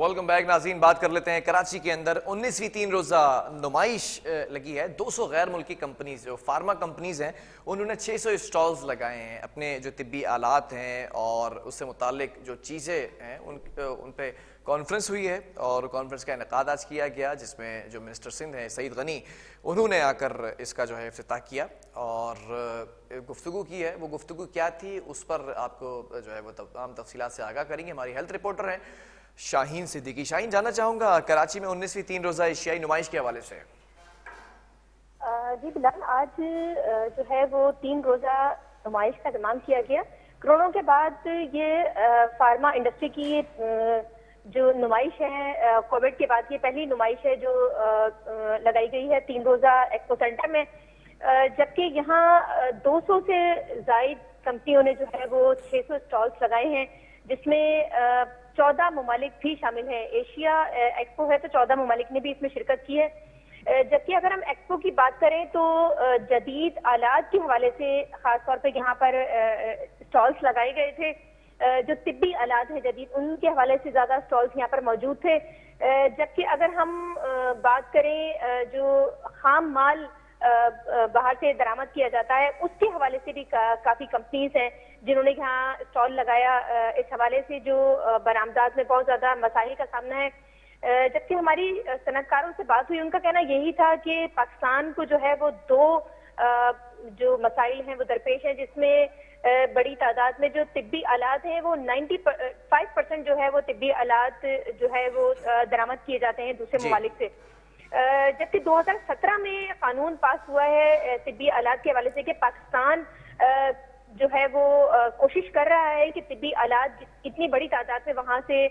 Welcome back ناظرین. بات کر لیتے ہیں کراچی کے اندر 19ویں 3 روزہ نمائش لگی ہے. 200 غیر ملکی کمپنیز جو فارما کمپنیز ہیں انہوں نے 600 اسٹالز لگائے ہیں. اپنے جو طبی آلات ہیں اور اس سے متعلق جو چیزیں ہیں ان پہ کانفرنس ہوئی ہے اور کانفرنس کا انعقاد آج کیا گیا جس میں جو منسٹر سندھ ہیں سعید غنی انہوں نے آ کر اس کا جو ہے افتتاح کیا اور گفتگو کی ہے. وہ گفتگو کیا تھی اس پر آپ کو جو ہے وہ تمام تفصیلات سے آگاہ کریں گے. ہماری ہیلتھ رپورٹر ہیں شاہین صدیقی. شاہین، جاننا چاہوں گا کراچی میں 19ویں 3 روزہ ایشیائی نمائش کے حوالے سے. جی بلال، آج جو ہے وہ 3 روزہ نمائش کا اہتمام کیا گیا. کروڑوں کے بعد یہ فارما انڈسٹری کی جو نمائش ہے کووڈ کے بعد یہ پہلی نمائش ہے جو لگائی گئی ہے 3 روزہ ایکسپو سینٹر میں، جبکہ یہاں 200 سے زائد کمپنیوں نے جو ہے وہ 600 اسٹالز لگائے ہیں جس میں 14 ممالک بھی شامل ہیں. ایشیا ایکسپو ہے تو 14 ممالک نے بھی اس میں شرکت کی ہے. جبکہ اگر ہم ایکسپو کی بات کریں تو جدید آلات کے حوالے سے خاص طور پہ یہاں پر اسٹالز لگائے گئے تھے. جو طبی آلات ہیں جدید ان کے حوالے سے زیادہ اسٹالز یہاں پر موجود تھے. جبکہ اگر ہم بات کریں جو خام مال باہر سے درآمد کیا جاتا ہے اس کے حوالے سے بھی کافی کمپنیز ہیں جنہوں نے یہاں اسٹال لگایا. اس حوالے سے جو برآمدات میں بہت زیادہ مسائل کا سامنا ہے. جبکہ ہماری صنعت کاروں سے بات ہوئی ان کا کہنا یہی تھا کہ پاکستان کو جو ہے وہ 2 جو مسائل ہیں وہ درپیش ہیں جس میں بڑی تعداد میں جو طبی آلات ہیں وہ 95% جو ہے وہ طبی آلات جو ہے وہ درآمد کیے جاتے ہیں دوسرے ممالک سے. جبکہ 2017 میں قانون پاس ہوا ہے طبی آلات کے حوالے سے کہ پاکستان جو ہے وہ کوشش کر رہا ہے کہ طبی آلات اتنی بڑی تعداد میں وہاں سے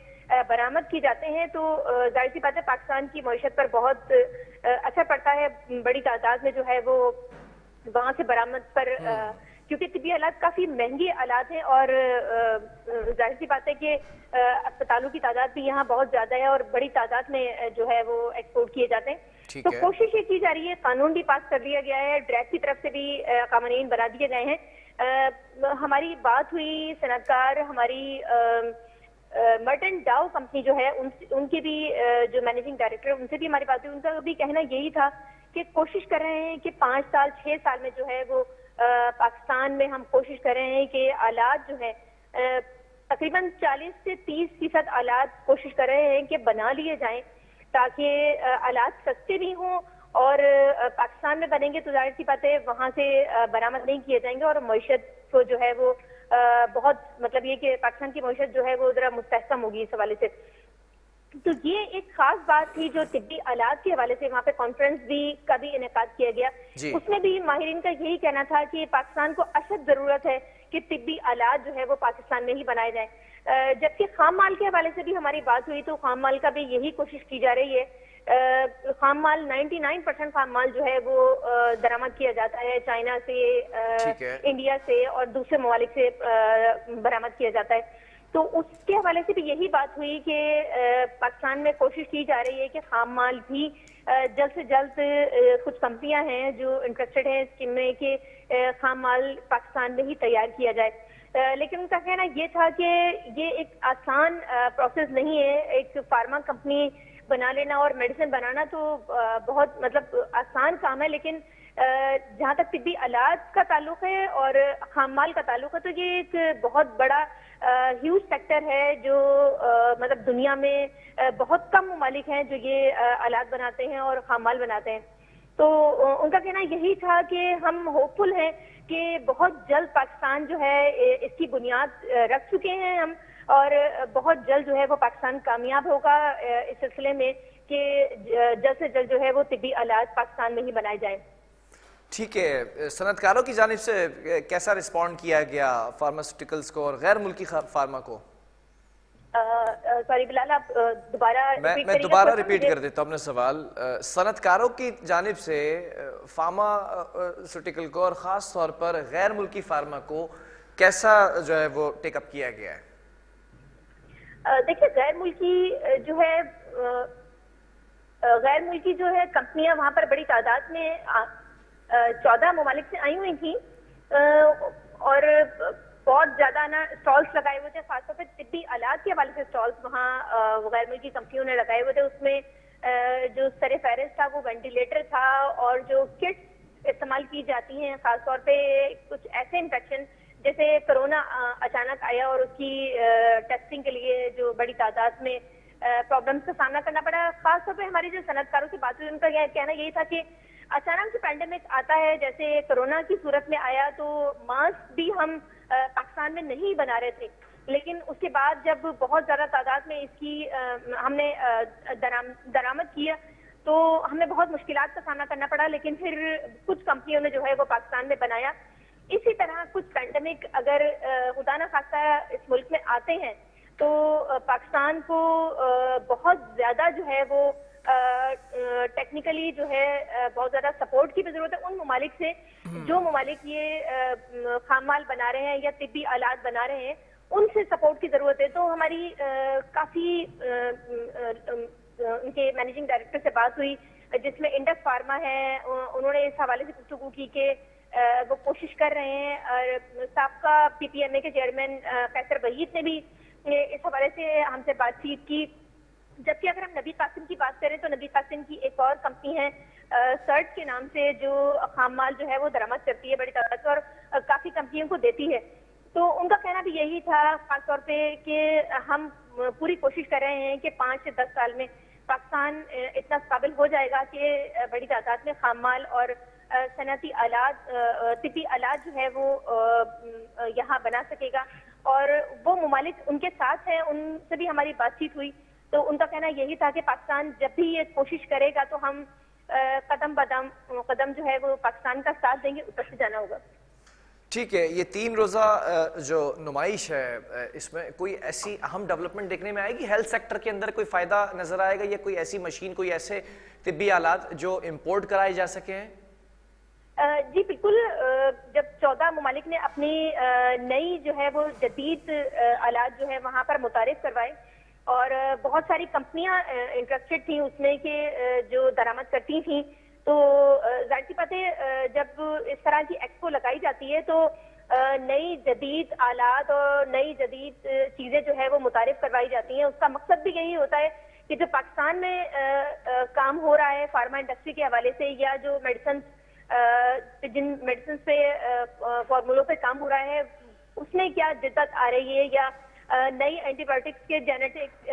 برآمد کی جاتے ہیں تو ظاہر سی بات ہے پاکستان کی معیشت پر بہت اثر پڑتا ہے. بڑی تعداد میں جو ہے وہ وہاں سے برآمد پر کیونکہ طبی آلات کافی مہنگی آلات ہیں اور ظاہر سی بات ہے کہ اسپتالوں کی تعداد بھی یہاں بہت زیادہ ہے اور بڑی تعداد میں جو ہے وہ ایکسپورٹ کیے جاتے ہیں. تو کوشش یہ کی جا رہی ہے، قانون بھی پاس کر لیا گیا ہے، ڈریک کی طرف سے بھی قوانین بنا دیے گئے ہیں. ہماری بات ہوئی صنعت کار ہماری مرٹن ڈاؤ کمپنی جو ہے ان کے بھی جو مینیجنگ ڈائریکٹر ان سے بھی ہماری بات ہوئی. ان کا بھی کہنا یہی تھا کہ کوشش کر رہے ہیں کہ 5 سال 6 سال میں جو ہے وہ پاکستان میں ہم کوشش کر رہے ہیں کہ آلات جو ہے تقریباً 40 سے 30% آلات کوشش کر رہے ہیں کہ بنا لیے جائیں تاکہ آلات سستے بھی ہوں اور پاکستان میں بنیں گے تو ظاہر سی بات ہے وہاں سے برآمد نہیں کیے جائیں گے اور معیشت کو جو ہے وہ بہت مطلب یہ کہ پاکستان کی معیشت جو ہے وہ ذرا مستحکم ہوگی اس حوالے سے. تو یہ ایک خاص بات تھی جو طبی آلات کے حوالے سے وہاں پہ کانفرنس کا بھی انعقاد کیا گیا. اس میں بھی ماہرین کا یہی کہنا تھا کہ پاکستان کو اشد ضرورت ہے کہ طبی آلات جو ہے وہ پاکستان میں ہی بنائے جائیں. جبکہ خام مال کے حوالے سے بھی ہماری بات ہوئی تو خام مال کا بھی یہی کوشش کی جا رہی ہے. خام مال 99% خام مال جو ہے وہ درآمد کیا جاتا ہے چائنا سے، انڈیا سے اور دوسرے ممالک سے برآمد کیا جاتا ہے. تو اس کے حوالے سے بھی یہی بات ہوئی کہ پاکستان میں کوشش کی جا رہی ہے کہ خام مال بھی جلد سے جلد کچھ کمپنیاں ہیں جو انٹرسٹڈ ہیں اسکیم میں کہ خام مال پاکستان میں ہی تیار کیا جائے. لیکن ان کا کہنا یہ تھا کہ یہ ایک آسان پروسیس نہیں ہے. ایک فارما کمپنی بنا لینا اور میڈیسن بنانا تو بہت مطلب آسان کام ہے، لیکن جہاں تک طبی آلات کا تعلق ہے اور خام مال کا تعلق ہے تو یہ ایک بہت بڑا ہیوج سیکٹر ہے جو مطلب دنیا میں بہت کم ممالک ہیں جو یہ آلات بناتے ہیں اور خام مال بناتے ہیں. تو ان کا کہنا یہی تھا کہ ہم ہوپ فل ہیں کہ بہت جلد پاکستان جو ہے اس کی بنیاد رکھ چکے ہیں ہم اور بہت جلد جو ہے وہ پاکستان کامیاب ہوگا اس سلسلے میں کہ جلد سے جلد جو ہے وہ طبی آلات پاکستان میں ہی بنائے جائیں. ٹھیک ہے، صنعت کاروں کی جانب سے کیسا رسپونڈ کیا گیا فارماسیوٹیکلز کو اور غیر ملکی فارما کو؟ سوری بلال، آپ دوبارہ میں دوبارہ ریپیٹ کر دیتا ہوں اپنا سوال. صنعت کاروں کی جانب سے فارماسیوٹیکل کو اور خاص طور پر غیر ملکی فارما کو کیسا جو ہے وہ ٹیک اپ کیا گیا ہے؟ دیکھیے غیر ملکی جو ہے کمپنیاں وہاں پر بڑی تعداد میں 14 ممالک سے آئی ہوئی تھیں اور بہت زیادہ نا اسٹالس لگائے ہوئے تھے، خاص طور پہ طبی آلات کے حوالے سے اسٹالس وہاں غیر ملکی کمپنیوں نے لگائے ہوئے تھے. اس میں جو سر فہرست تھا وہ وینٹیلیٹر تھا، اور جو کٹس استعمال کی جاتی ہیں خاص طور پہ کچھ ایسے انفیکشن جیسے کرونا اچانک آیا اور اس کی ٹیسٹنگ کے لیے جو بڑی تعداد میں پرابلمس کا سامنا کرنا پڑا. خاص طور پہ ہماری جو صنعت کاروں سے بات ہوئی ان کا کہنا یہی تھا کہ اچانک سے پینڈیمک آتا ہے جیسے کرونا کی صورت میں آیا تو ماسک بھی ہم پاکستان میں نہیں بنا رہے تھے، لیکن اس کے بعد جب بہت زیادہ تعداد میں اس کی ہم نے درآمد کیا تو ہمیں بہت مشکلات کا سامنا کرنا پڑا، لیکن پھر کچھ کمپنیوں نے جو ہے وہ پاکستان میں بنایا. اسی طرح کچھ پینڈیمک اگر خدا نہ خواستہ اس ملک میں آتے ہیں تو پاکستان کو بہت زیادہ جو ہے وہ ٹیکنیکلی جو ہے بہت زیادہ سپورٹ کی بھی ضرورت ہے ان ممالک سے جو ممالک یہ خام مال بنا رہے ہیں یا طبی آلات بنا رہے ہیں، ان سے سپورٹ کی ضرورت ہے. تو ہماری کافی ان کے مینیجنگ ڈائریکٹر سے بات ہوئی جس میں انڈس فارما ہے، انہوں نے اس حوالے سے گفتگو کی کہ وہ کوشش کر رہے ہیں، اور سابقہ پی پی ایم اے کے چیئرمین قیصر وحید نے بھی اس حوالے سے ہم سے بات چیت کی. جبکہ اگر ہم نبی قاسم کی بات کریں تو نبی قاسم کی ایک اور کمپنی ہے سرٹ کے نام سے جو خام مال جو ہے وہ درآمد کرتی ہے بڑی تعداد اور کافی کمپنیوں کو دیتی ہے. تو ان کا کہنا بھی یہی تھا خاص طور پہ کہ ہم پوری کوشش کر رہے ہیں کہ 5 سے 10 سال میں پاکستان اتنا قابل ہو جائے گا کہ بڑی تعداد میں خام مال اور صنعتی آلات طبی آلات جو ہے وہ یہاں بنا سکے گا. اور وہ ممالک ان کے ساتھ ہیں، ان سے بھی ہماری بات چیت ہوئی تو ان کا کہنا یہی تھا کہ پاکستان جب بھی یہ کوشش کرے گا تو ہم قدم جو ہے وہ پاکستان کا ساتھ دیں گے، اوپر سے جانا ہوگا. ٹھیک ہے، یہ 3 روزہ جو نمائش ہے اس میں کوئی ایسی اہم ڈیولپمنٹ دیکھنے میں آئے گی؟ ہیلتھ سیکٹر کے اندر کوئی فائدہ نظر آئے گا یا کوئی ایسی مشین، کوئی ایسے طبی آلات جو امپورٹ کرائے جا سکے ہیں؟ جی بالکل. جب 14 ممالک نے اپنی نئی جو ہے وہ جدید آلات جو ہے وہاں پر متعارف کروائے اور بہت ساری کمپنیاں انٹرسٹڈ تھیں اس میں کہ جو درآمد کرتی تھیں، تو ظاہر سی بات ہے جب اس طرح کی ایکسپو لگائی جاتی ہے تو نئی جدید آلات اور نئی جدید چیزیں جو ہے وہ متعارف کروائی جاتی ہیں. اس کا مقصد بھی یہی ہوتا ہے کہ جو پاکستان میں کام ہو رہا ہے فارما انڈسٹری کے حوالے سے یا جو جن میڈیسنز پہ فارمولوں پہ کام ہو رہا ہے اس میں کیا جدت آ رہی ہے یا نئی اینٹی بایوٹکس کے جینیٹک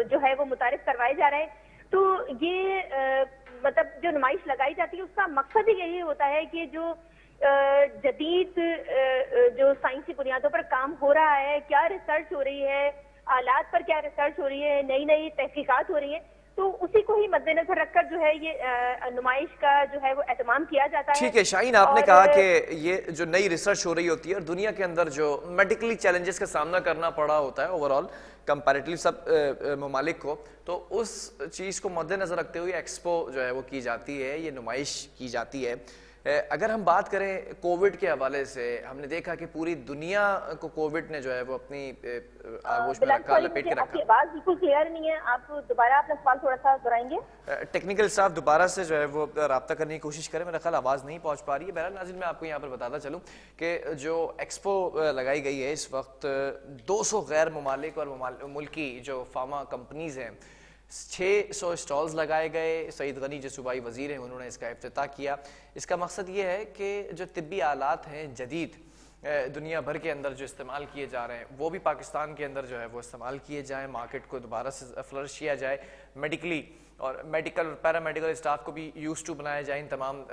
جو ہے وہ متعارف کروائے جا رہے ہیں. تو یہ مطلب جو نمائش لگائی جاتی ہے اس کا مقصد ہی یہی ہوتا ہے کہ جو جدید جو سائنسی بنیادوں پر کام ہو رہا ہے، کیا ریسرچ ہو رہی ہے، آلات پر کیا ریسرچ ہو رہی ہے، نئی نئی تحقیقات ہو رہی ہیں، تو اسی کو ہی مد نظر رکھ کر جو ہے یہ نمائش کا جو ہے وہ اہتمام کیا جاتا ہے. ٹھیک ہے شاہین، آپ نے کہا کہ یہ جو نئی ریسرچ ہو رہی ہوتی ہے اور دنیا کے اندر جو میڈیکلی چیلنجز کا سامنا کرنا پڑا ہوتا ہے اوورال کمپیریٹیولی سب ممالک کو، تو اس چیز کو مد نظر رکھتے ہوئے ایکسپو جو ہے وہ کی جاتی ہے، یہ نمائش کی جاتی ہے. اگر ہم بات کریں کووڈ کے حوالے سے، ہم نے دیکھا کہ پوری دنیا کو کووڈ نے جو ہے وہ اپنی آغوش میں رکھا، لپیٹ کے رکھا. آپ کی آواز بالکل کلیئر نہیں ہے، آپ دوبارہ اپنا سوال تھوڑا سا دہرائیں گے؟ ٹیکنیکل سٹاف دوبارہ سے جو ہے وہ رابطہ کرنے کی کوشش کریں، میرا خیال آواز نہیں پہنچ پا رہی ہے. بہرحال ناظرین میں آپ کو یہاں پر بتاتا چلوں کہ جو ایکسپو لگائی گئی ہے اس وقت 200 غیر ممالک اور ملکی جو فارما کمپنیز ہیں، 600 اسٹالز لگائے گئے. سعید غنی جو صوبائی وزیر ہیں انہوں نے اس کا افتتاح کیا. اس کا مقصد یہ ہے کہ جو طبی آلات ہیں جدید دنیا بھر کے اندر جو استعمال کیے جا رہے ہیں وہ بھی پاکستان کے اندر جو ہے وہ استعمال کیے جائیں، مارکیٹ کو دوبارہ سے فلرش کیا جائے، میڈیکلی اور میڈیکل اور پیرا میڈیکل اسٹاف کو بھی یوز ٹو بنایا جائے ان تمام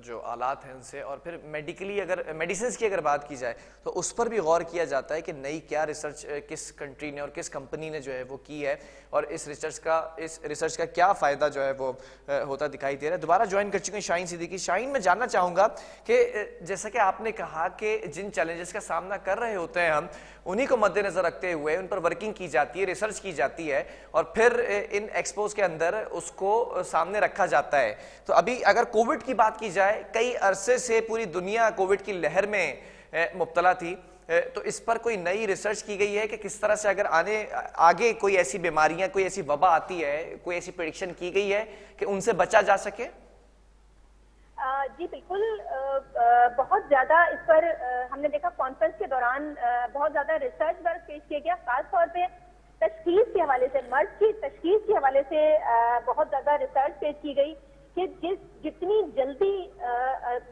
جو آلات ہیں ان سے. اور پھر میڈیکلی اگر میڈیسنز کی اگر بات کی جائے تو اس پر بھی غور کیا جاتا ہے کہ نئی کیا ریسرچ کس کنٹری نے اور کس کمپنی نے جو ہے وہ کی ہے اور اس ریسرچ کا کیا فائدہ جو ہے وہ ہوتا دکھائی دے رہا ہے. دوبارہ جوائن کر چکے ہیں شاہین صدیقی. شاہین، میں جاننا چاہوں گا کہ جیسا کہ آپ نے کہا کہ جن چیلنجز کا سامنا کر رہے ہوتے ہیں ہم انہی کو مد نظر رکھتے ہوئے ان پر ورکنگ کی جاتی ہے، ریسرچ کی جاتی ہے اور پھر ان ایکسپوز کے اندر اس کو سامنے رکھا جاتا ہے. تو ابھی اگر کووڈ کی بات کی جائے، کئی عرصے سے پوری دنیا کووڈ کی لہر میں مبتلا تھی، تو اس پر کوئی نئی ریسرچ کی گئی ہے کہ کس طرح سے اگر آگے کوئی ایسی بیماریاں، کوئی ایسی وبا آتی ہے، کوئی ایسی پریڈکشن کی گئی ہے کہ ان سے بچا جا سکے؟ جی بالکل، بہت زیادہ اس پر ہم نے دیکھا کانفرنس کے دوران بہت زیادہ ریسرچ ورک پیش کیا گیا، خاص طور پہ تشخیص کے حوالے سے، مرض کی تشخیص کے حوالے سے بہت زیادہ ریسرچ پیش کی گئی کہ جتنی جلدی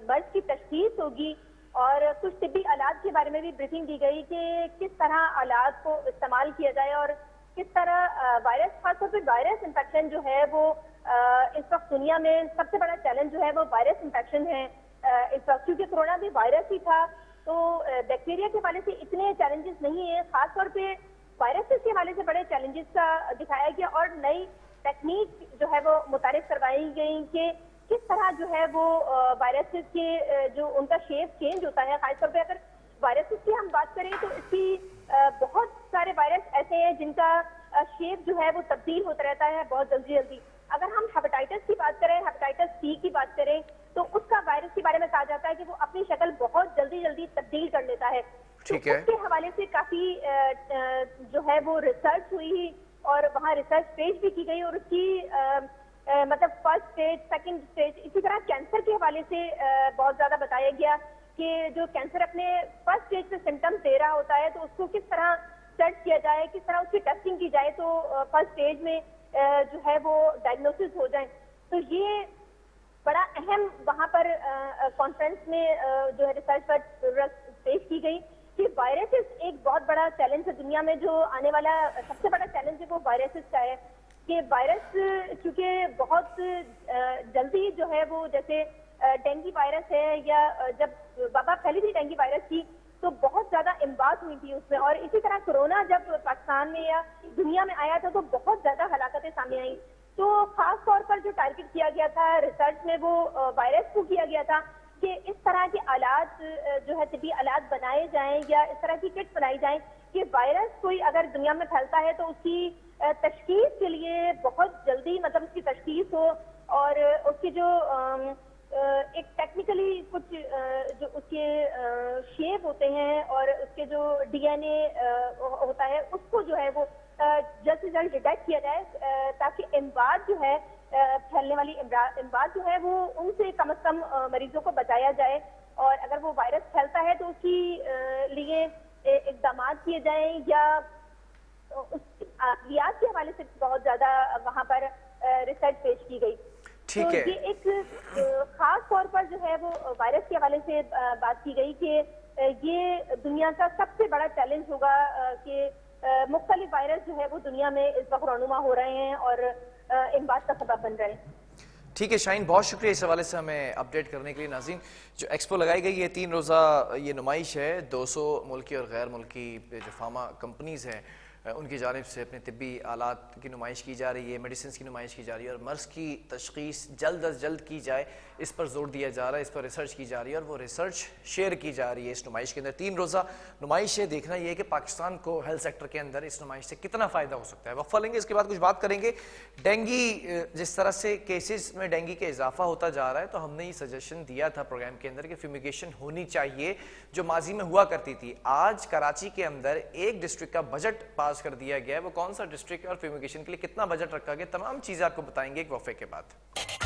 مرض کی تشخیص ہوگی، اور کچھ طبی آلات کے بارے میں بھی بریفنگ دی گئی کہ کس طرح آلات کو استعمال کیا جائے اور کس طرح وائرس، خاص طور پہ وائرس انفیکشن جو ہے وہ اس وقت دنیا میں سب سے بڑا چیلنج جو ہے وہ وائرس انفیکشن ہے اس وقت، کیونکہ کرونا بھی وائرس ہی تھا تو بیکٹیریا کے حوالے سے اتنے چیلنجز نہیں ہیں، خاص طور پہ وائرسز کے حوالے سے بڑے چیلنجز کا دکھایا گیا اور نئی ٹیکنیک جو ہے وہ متعارف کروائی گئی کہ کس طرح جو ہے وہ وائرسز کے جو ان کا شیپ چینج ہوتا ہے، خاص طور پہ اگر وائرسز کی ہم بات کریں تو اس کی بہت سارے وائرس ایسے ہیں جن کا شیپ جو ہے وہ تبدیل ہوتا رہتا ہے بہت جلدی جلدی۔ اگر ہم ہیپاٹائٹس کی بات کریں، ہیپاٹائٹس سی کی بات کریں تو اس کا وائرس کے بارے میں کہا جاتا ہے کہ وہ اپنی شکل بہت جلدی جلدی تبدیل کر لیتا ہے، تو اس کے حوالے سے کافی جو ہے وہ ریسرچ ہوئی اور وہاں ریسرچ پیش بھی کی گئی، اور اس کی مطلب فرسٹ اسٹیج، سیکنڈ اسٹیج، اسی طرح کینسر کے حوالے سے بہت زیادہ بتایا گیا کہ جو کینسر اپنے فرسٹ اسٹیج پہ سمٹمس دے رہا ہوتا ہے تو اس کو کس طرح سرچ کیا جائے، کس طرح اس کی ٹیسٹنگ کی جائے تو فرسٹ اسٹیج میں جو ہے وہ ڈائگنوسس ہو جائیں۔ تو یہ بڑا اہم وہاں پر کانفرنس میں جو ہے ریسرچ پر پیش کی گئی کہ وائرسز ایک بہت بڑا چیلنج ہے دنیا میں، جو آنے والا سب سے بڑا چیلنج ہے وہ وائرسز کا ہے کہ وائرس چونکہ بہت جلدی جو ہے وہ جیسے ڈینگی وائرس ہے یا جب وبا پھیلی تھی ڈینگی وائرس کی تو بہت زیادہ اموات ہوئی تھی اس میں، اور اسی طرح کرونا جب پاکستان میں یا دنیا میں آیا تھا تو بہت زیادہ ہلاکتیں سامنے آئیں، تو خاص طور پر جو ٹارگٹ کیا گیا تھا ریسرچ میں وہ وائرس کو کیا گیا تھا کہ اس طرح کے آلات جو ہے طبی آلات بنائے جائیں یا اس طرح کی کٹ بنائی جائیں کہ وائرس کوئی اگر دنیا میں پھیلتا ہے تو اس کی تشخیص کے لیے بہت جلدی مطلب اس کی تشخیص ہو، اور اس کی جو ایک ٹیکنیکلی کچھ جو اس کے شیپ ہوتے ہیں اور اس کے جو ڈی این اے ہوتا ہے اس کو جو ہے وہ جلد سے جلد ڈیٹیکٹ کیا جائے تاکہ اموات جو ہے پھیلنے والی اموات جو ہے وہ ان سے کم از کم مریضوں کو بچایا جائے، اور اگر وہ وائرس پھیلتا ہے تو اس کی لیے اقدامات کیے جائیں یا اس کی عقلیات کے حوالے سے بہت زیادہ وہاں پر ریسرچ پیش کی گئی۔ تو یہ ایک خاص طور پر جو ہے وہ وائرس کے حوالے سے بات کی گئی کہ یہ دنیا کا سب سے بڑا چیلنج ہوگا کہ مختلف وائرس جو ہے وہ دنیا میں اس وقت رونما ہو رہے ہیں اور اموات کا سبب بن رہے ہیں۔ ٹھیک ہے شاہین، بہت شکریہ اس حوالے سے ہمیں اپڈیٹ کرنے کے لیے۔ ناظرین، جو ایکسپو لگائی گئی ہے 3 روزہ یہ نمائش ہے، 200 ملکی اور غیر ملکی جو فارما کمپنیز ہیں ان کی جانب سے اپنے طبی آلات کی نمائش کی جا رہی ہے، میڈیسنز کی نمائش کی جا رہی ہے، اور مرض کی تشخیص جلد از جلد کی جائے اس پر زور دیا جا رہا ہے، اس پر ریسرچ کی جا رہی ہے اور وہ ریسرچ شیئر کی جا رہی ہے اس نمائش کے اندر۔ 3 روزہ نمائش ہے، دیکھنا یہ ہے کہ پاکستان کو ہیلتھ سیکٹر کے اندر اس نمائش سے کتنا فائدہ ہو سکتا ہے۔ وقفہ لیں گے، اس کے بعد کچھ بات کریں گے۔ ڈینگی، جس طرح سے کیسز میں ڈینگی کا اضافہ ہوتا جا رہا ہے تو ہم نے یہ سجیشن دیا تھا پروگرام کے اندر کہ فیومیگیشن ہونی چاہیے جو ماضی میں ہوا کرتی تھی۔ آج کراچی کے اندر ایک ڈسٹرکٹ کا بجٹ پاس کر دیا گیا ہے، وہ کون سا ڈسٹرکٹ اور فیومیگیشن کے لیے کتنا بجٹ رکھا گیا، تمام چیزیں آپ کو بتائیں گے ایک وقفے کے بعد۔